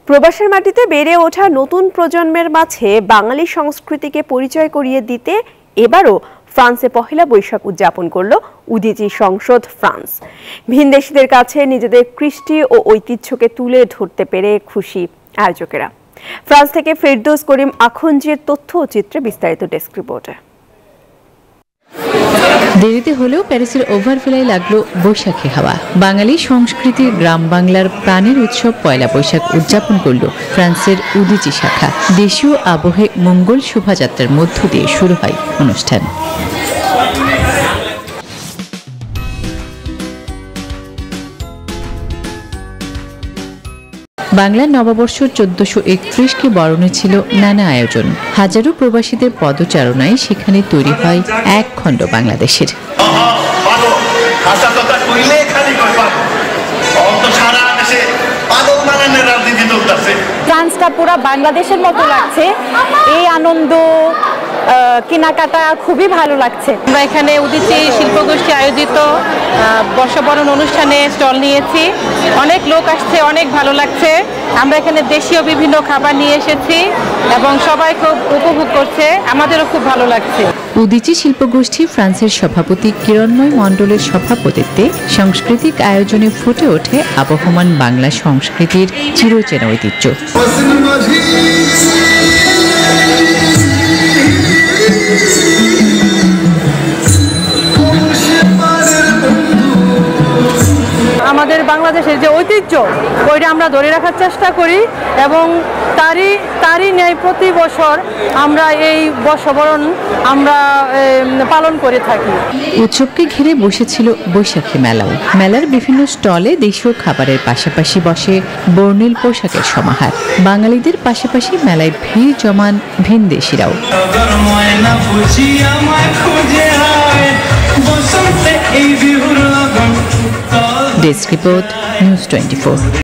প্রবাসের মাটিতে বেড়ে ওঠা নতুন প্রজন্মের মাঝে বাঙালি সংস্কৃতিকে পরিচয় করিয়ে দিতে এবারও ফ্রান্সে পহেলা বৈশাখ উদযাপন করল উদীচী সংসদ ফ্রান্স। ভিনদেশীদের কাছে নিজেদের কৃষ্টি ও ঐতিহ্যকে তুলে ধরতে পেরে খুশি আয়োজকেরা। ফ্রান্স থেকে ফেরদৌস করিম আখঞ্জির তথ্য ও চিত্রে বিস্তারিত ডেস্ক রিপোর্টে। দেরিতে হলেও প্যারিসের ওভারভিলায় লাগলো বৈশাখী হাওয়া। বাঙালি সংস্কৃতির গ্রাম বাংলার প্রাণের উৎসব পয়লা বৈশাখ উদযাপন করল ফ্রান্সের উদীচী শাখা। দেশীয় আবহে মঙ্গল শোভাযাত্রার মধ্য দিয়ে শুরু হয় অনুষ্ঠান। বাংলার নববর্ষ 1431কে বরণে ছিল নানা আয়োজন। হাজারো প্রবাসীদের পদচারণায় সেখানে তৈরি হয় এক খণ্ড বাংলাদেশের। ফ্রান্সটা পুরো বাংলাদেশের মতো লাগছে। এই আনন্দ কেনাকাটা খুবই ভালো লাগছে। আমরা এখানে উদীচী শিল্পগোষ্ঠী আয়োজিত বর্ষবরণ অনুষ্ঠানে স্টল নিয়েছি। অনেক লোক আসছে, অনেক ভালো লাগছে। আমরা এখানে দেশীয় বিভিন্ন খাবার নিয়ে এসেছি এবং সবাই খুব উপভোগ করছে, আমাদেরও খুব ভালো লাগছে। উদীচী শিল্পগোষ্ঠী ফ্রান্সের সভাপতি কিরণময় মণ্ডলের সভাপতিত্বে সাংস্কৃতিক আয়োজনে ফুটে ওঠে আবহমান বাংলা সংস্কৃতির চিরচেনা ঐতিহ্য। আমাদের বাংলাদেশের যে ঐতিহ্য ওইটা আমরা ধরে রাখার চেষ্টা করি এবং তারই ন্যায় প্রতি বছর আমরা এই বর্ষবরণ আমরা পালন করে থাকি। উৎসবকে ঘিরে বসেছিল বৈশাখী মেলাও। মেলার বিভিন্ন স্টলে দেশীয় খাবারের পাশাপাশি বসে বর্ণিল পোশাকের সমাহার। বাঙালিদের পাশাপাশি মেলায় ভিড় জমান ভিনদেশীরাও। Desk report, news 24।